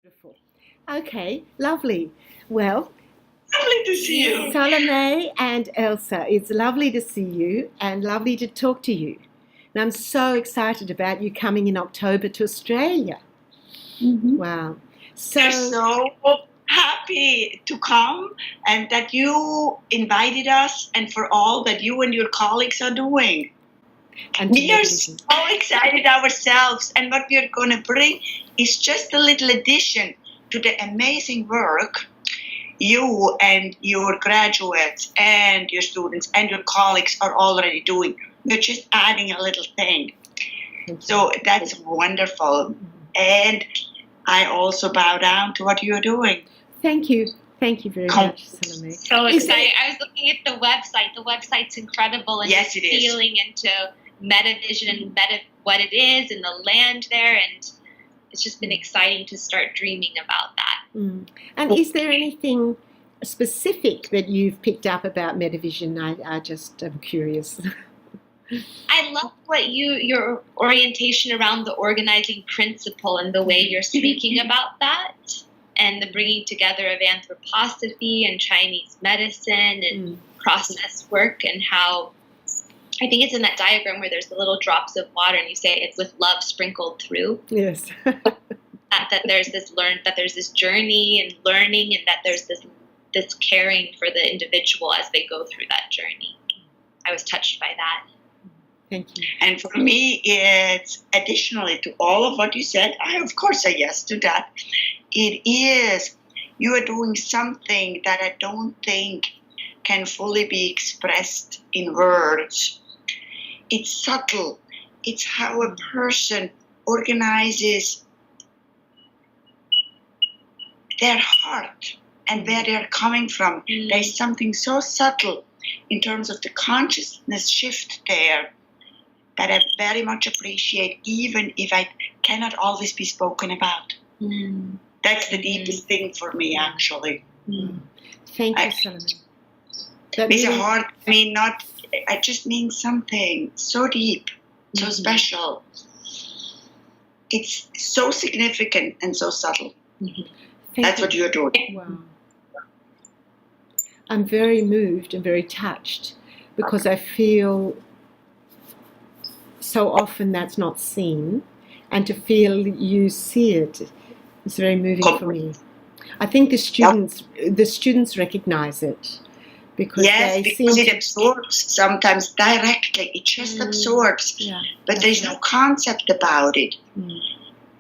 Wonderful. Okay, lovely. Well, Lovely to see you. Salome and Elsa, it's lovely to see you and lovely to talk to you. And I'm so excited about you coming in October to Australia. Wow. We're so happy to come and that you invited us and for all that you and your colleagues are doing. And We are so excited ourselves, and what we are going to bring is just a little addition to the amazing work you and your graduates and your students and your colleagues are already doing. We're just adding a little thing. So that's wonderful. And I also bow down to what you're doing. Thank you. Thank you very much, Salome. So excited. I was looking at the website. The website's incredible, and Yes, it is. feeling into MetaVision and what it is and the land there, and it's just been exciting to start dreaming about that. And is there anything specific that you've picked up about MetaVision? I just am curious. I love what your orientation around the organizing principle and the way you're speaking about that, and the bringing together of anthroposophy and Chinese medicine and process work, and how I think it's in that diagram where there's the little drops of water, and you say it's with love sprinkled through. Yes. that there's this journey and learning, and that there's this caring for the individual as they go through that journey. I was touched by that. Thank you. And for me, it's additionally to all of what you said, I of course say yes to that. It is, you are doing something that I don't think can fully be expressed in words. It's subtle. It's how a person organizes their heart and where they're coming from. There's something so subtle in terms of the consciousness shift there that I very much appreciate, even if I cannot always be spoken about. That's the deepest thing for me, actually. Thank you, Salome. It's a hard, I just mean something so deep, so special. It's so significant and so subtle. That's what you're doing. Wow. I'm very moved and very touched because I feel so often that's not seen, and to feel you see it is very moving for me. I think the students recognize it because it absorbs sometimes directly. It just absorbs, but there's no concept about it.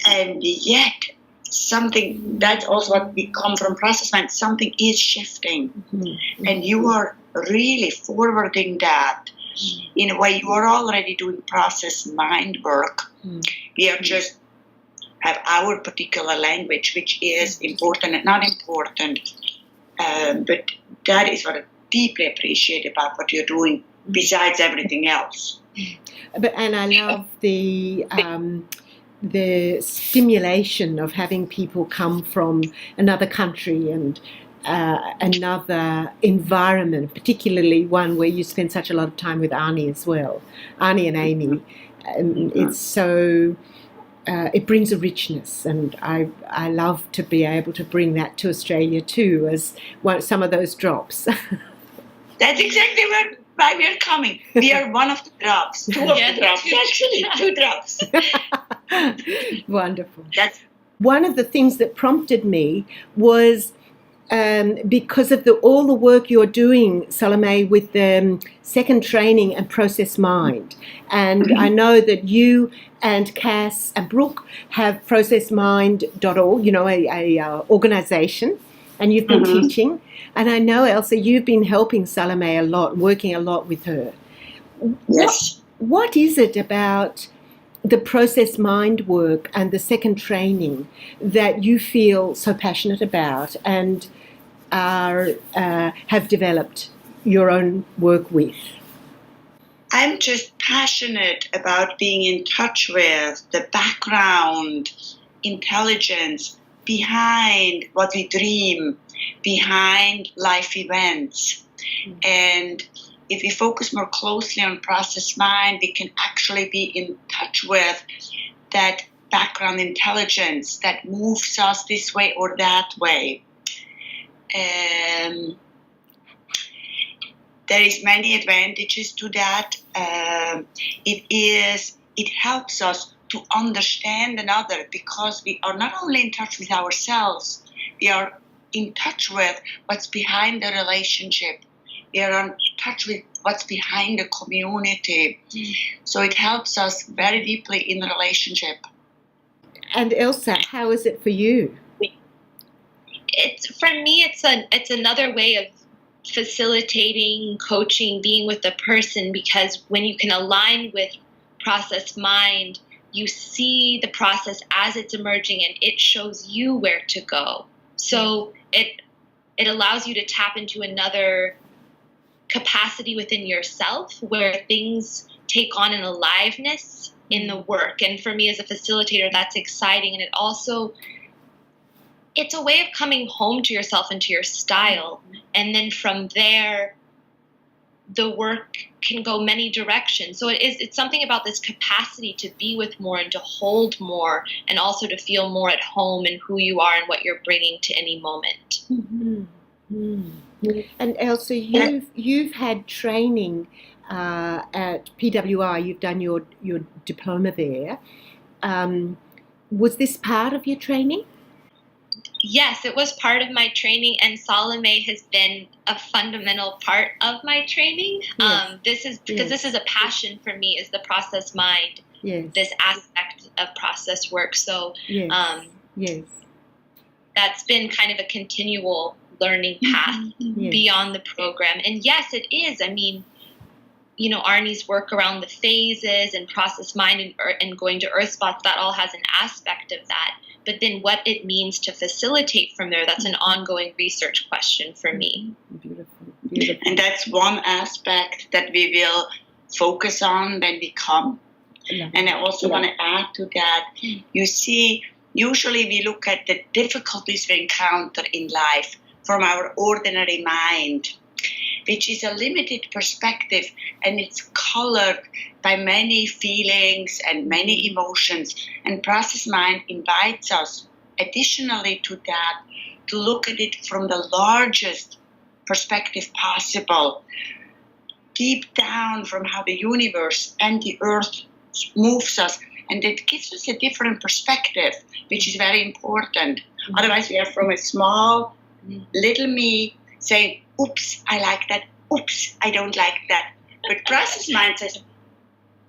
And yet, something, that's also what we come from process mind, something is shifting. And you are really forwarding that. In a way, you are already doing process mind work. We are just have our particular language, which is important and not important. But that is what I deeply appreciate about what you're doing, besides everything else. And I love the stimulation of having people come from another country and another environment, particularly one where you spend such a lot of time with Arnie as well, Arnie and Amy. It's so, it brings a richness, and I love to be able to bring that to Australia too, as some of those drops. That's exactly why we are coming. We are one of the drops, two of the drops, actually, 2 drops. Wonderful. One of the things that prompted me was because of all the work you're doing, Salome, with the second training and process mind. And I know that you and Cass and Brooke have processmind.org, a organization, and you've been teaching. And I know, Elsa, you've been helping Salome a lot, working a lot with her. Yes. What is it about the process mind work and the second training that you feel so passionate about and have developed your own work with? I'm just passionate about being in touch with the background intelligence behind what we dream, behind life events. And if we focus more closely on process mind, we can actually be in touch with that background intelligence that moves us this way or that way. There is many advantages to that. It helps us to understand another, because we are not only in touch with ourselves, we are in touch with what's behind the relationship. We are in touch with what's behind the community. So it helps us very deeply in the relationship. And Elsa, how is it for you? For me, it's another way of facilitating, coaching, being with the person, because when you can align with process mind, you see the process as it's emerging and it shows you where to go. So it allows you to tap into another capacity within yourself where things take on an aliveness in the work. And for me as a facilitator, that's exciting. And it's a way of coming home to yourself and to your style. And then from there, the work can go many directions. So it's something about this capacity to be with more and to hold more, and also to feel more at home in who you are and what you're bringing to any moment. Mm-hmm. Mm-hmm. And Elsa, you've had training at PWI. You've done your diploma there. Was this part of your training? Yes, it was part of my training, and Salome has been a fundamental part of my training. Yes. This is a passion for me, is the process mind. Yes. This aspect of process work. So yes. Yes. That's been kind of a continual learning path beyond the program. And yes, it is. I mean, Arnie's work around the phases and process mind and going to earth spots, that all has an aspect of that. But then what it means to facilitate from there, that's an ongoing research question for me. Beautiful. Beautiful. And that's one aspect that we will focus on when we come. Yeah. And I also want to add to that, you see, usually we look at the difficulties we encounter in life from our ordinary mind, which is a limited perspective, and it's colored by many feelings and many emotions. And process mind invites us, additionally to that, to look at it from the largest perspective possible, deep down from how the universe and the earth moves us. And it gives us a different perspective, which is very important. Otherwise, we are from a small, little me saying, oops, I like that. Oops, I don't like that. But process mind says,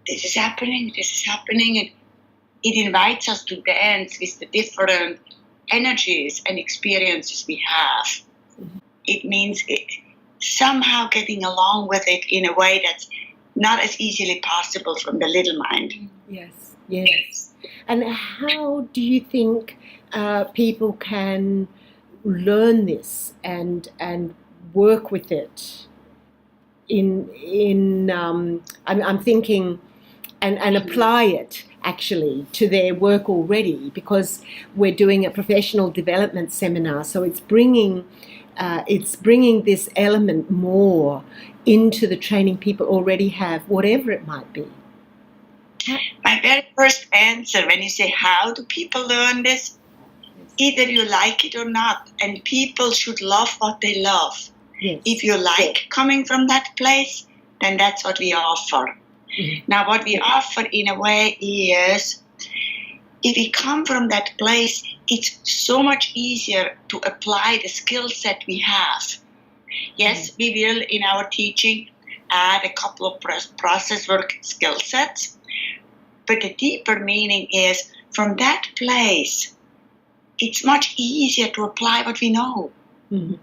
this is happening. And it invites us to dance with the different energies and experiences we have. It means somehow getting along with it in a way that's not as easily possible from the little mind. Yes. And how do you think people can learn this and work with it I'm thinking and apply it actually to their work already, because we're doing a professional development seminar, so it's bringing this element more into the training people already have, whatever it might be. My very first answer when you say how do people learn this, either you like it or not, and people should love what they love. Yes. If you like coming from that place, then that's what we offer. Mm-hmm. Now, what we offer in a way is, if we come from that place, it's so much easier to apply the skill set we have. Yes, we will, in our teaching, add a couple of process work skill sets, but the deeper meaning is, from that place, it's much easier to apply what we know. Mm-hmm.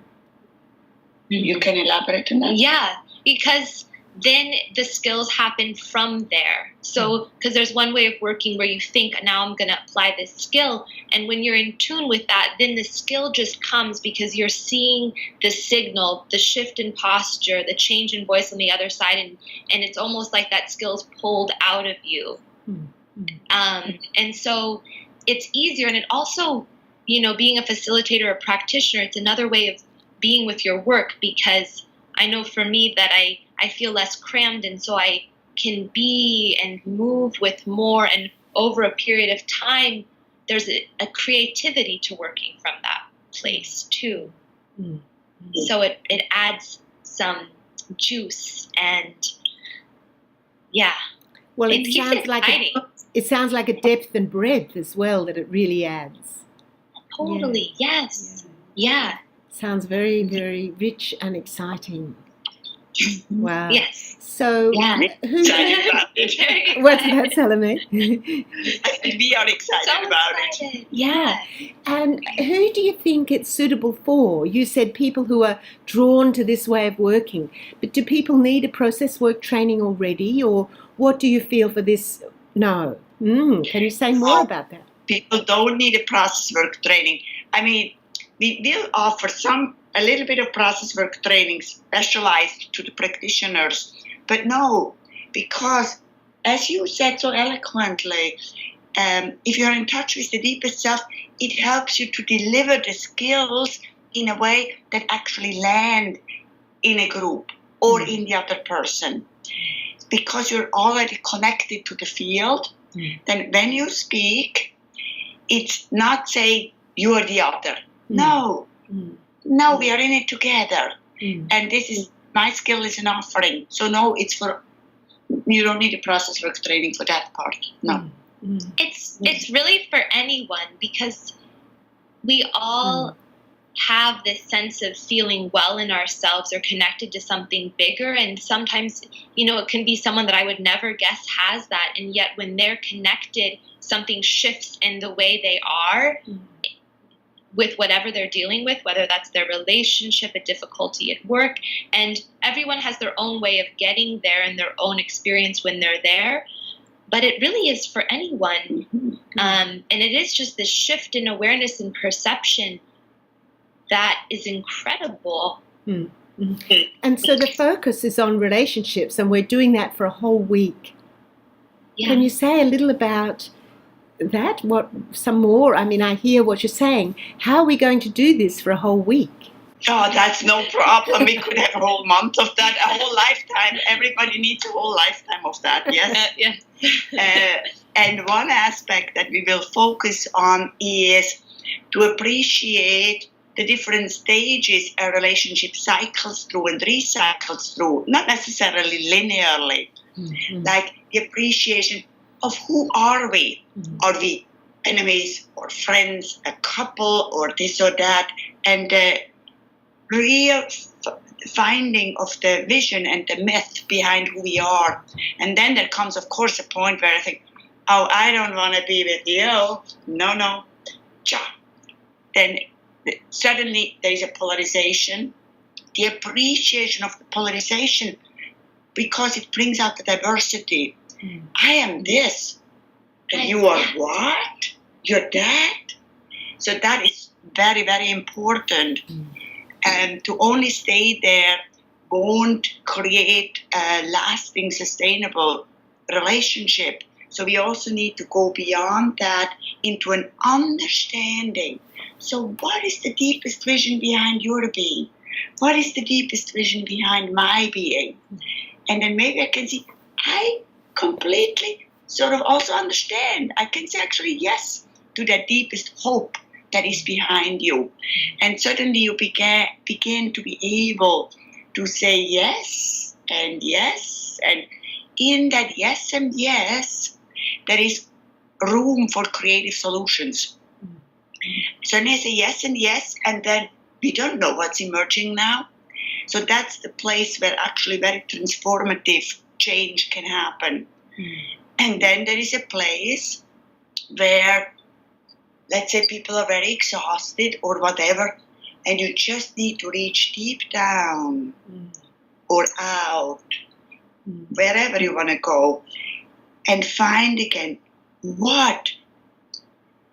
You can elaborate on that? Yeah, because then the skills happen from there. So, because there's one way of working where you think, now I'm going to apply this skill. And when you're in tune with that, then the skill just comes because you're seeing the signal, the shift in posture, the change in voice on the other side. And it's almost like that skill's pulled out of you. And so it's easier. And it also, being a facilitator or practitioner, it's another way of being with your work, because I know for me that I feel less crammed, and so I can be and move with more and over a period of time, there's a creativity to working from that place too. So it adds some juice and Well, it keeps it exciting. It sounds like a depth and breadth as well that it really adds. Totally, yes. Yeah. Sounds very, very rich and exciting. Wow. Yes. So, Excited about it. what's that, Salome? I said we are excited about it. Yeah. And who do you think it's suitable for? You said people who are drawn to this way of working, but do people need a process work training already, or what do you feel for this? No. Can you say more about that? People don't need a process work training. I mean, we will offer a little bit of process work training specialized to the practitioners, but no, because as you said so eloquently, if you're in touch with the deepest self, it helps you to deliver the skills in a way that actually land in a group or in the other person. Because you're already connected to the field, then when you speak, it's not saying you are the other. No, we are in it together. And this is, my skill is an offering. So no, you don't need a process work training for that part. No. It's really for anyone, because we all have this sense of feeling well in ourselves or connected to something bigger. And sometimes, it can be someone that I would never guess has that. And yet when they're connected, something shifts in the way they are with whatever they're dealing with, whether that's their relationship, a difficulty at work. And everyone has their own way of getting there and their own experience when they're there. But it really is for anyone. And it is just this shift in awareness and perception that is incredible. And so the focus is on relationships, and we're doing that for a whole week. Can you say a little about that? Some more? I mean, I hear what you're saying. How are we going to do this for a whole week? Oh, that's no problem. We could have a whole month of that, a whole lifetime. Everybody needs a whole lifetime of that, yes? And one aspect that we will focus on is to appreciate the different stages a relationship cycles through and recycles through, not necessarily linearly. Like the appreciation of who are we? Are we enemies or friends, a couple or this or that? And the real finding of the vision and the myth behind who we are. And then there comes, of course, a point where I think, oh, I don't want to be with you. No. Then suddenly there is a polarization. The appreciation of the polarization, because it brings out the diversity. I am this, and you are what? You're that? So that is very, very important. And to only stay there won't create a lasting, sustainable relationship. So we also need to go beyond that into an understanding. So what is the deepest vision behind your being? What is the deepest vision behind my being? And then maybe I can see, I completely sort of also understand. I can say actually yes to that deepest hope that is behind you. And suddenly you begin to be able to say yes. And in that yes and yes, there is room for creative solutions. So then I say yes and yes, and then we don't know what's emerging now. So that's the place where actually very transformative change can happen. And then there is a place where, let's say people are very exhausted or whatever, and you just need to reach deep down or out, wherever you want to go, and find again what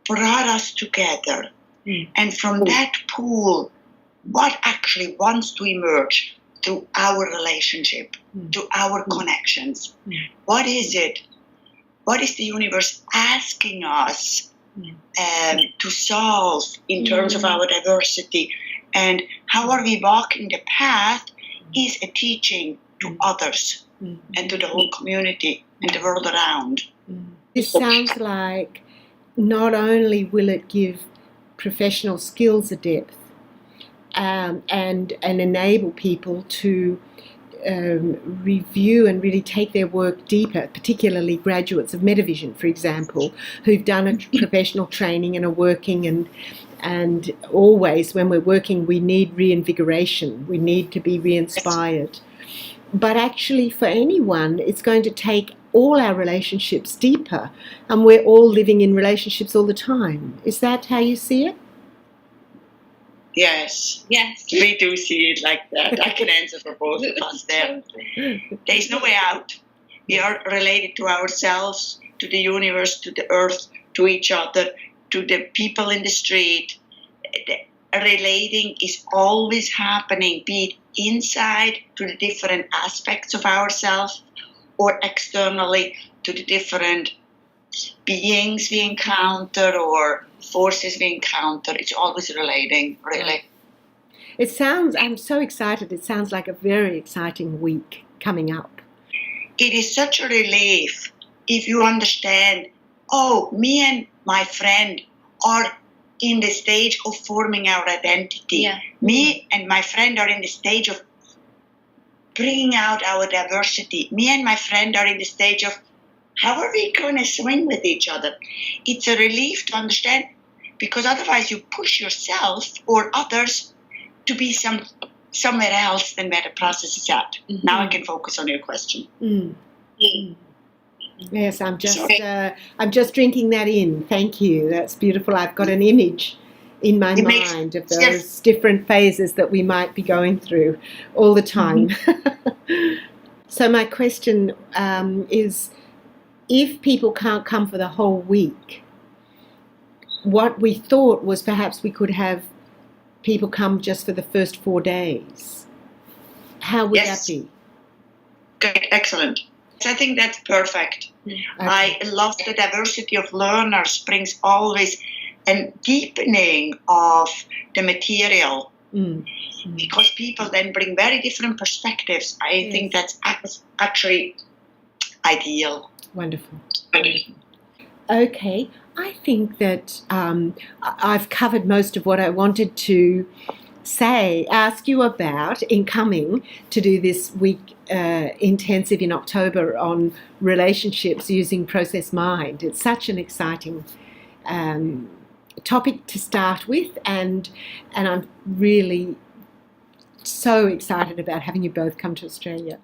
brought us together. And from that pool, what actually wants to emerge through our relationship, to our connections. What is it? What is the universe asking us to solve in terms of our diversity? And how are we walking the path is a teaching to others and to the whole community and the world around. This sounds like not only will it give professional skills a depth and enable people to review and really take their work deeper, particularly graduates of Metavision, for example, who've done a professional training and are working, and always when we're working we need reinvigoration, we need to be re-inspired. But actually for anyone it's going to take all our relationships deeper, and we're all living in relationships all the time. Is that how you see it? Yes. Yes. We do see it like that. I can answer for both of us there. There's no way out. We are related to ourselves, to the universe, to the earth, to each other, to the people in the street. Relating is always happening, be it inside to the different aspects of ourselves or externally to the different beings we encounter or forces we encounter. It's always relating, really. It sounds, I'm so excited, it sounds like a very exciting week coming up. It is such a relief if you understand, oh, me and my friend are in the stage of forming our identity. Yeah. Me and my friend are in the stage of bringing out our diversity. Me and my friend are in the stage of how are we going to swing with each other? It's a relief to understand, because otherwise you push yourself or others to be somewhere else than where the process is at. Mm-hmm. Now I can focus on your question. Mm. Mm. Yes, I'm just drinking that in. Thank you. That's beautiful. I've got an image in my mind of those different phases that we might be going through all the time. Mm-hmm. So my question is, if people can't come for the whole week, what we thought was perhaps we could have people come just for the first 4 days. How would that be? Good, excellent. I think that's perfect. Okay. I love the diversity of learners brings always a deepening of the material. Because people then bring very different perspectives. I think that's actually ideal. Wonderful. Okay, I think that I've covered most of what I wanted to ask you about in coming to do this week intensive in October on relationships using Process Mind. It's such an exciting topic to start with, and I'm really so excited about having you both come to Australia.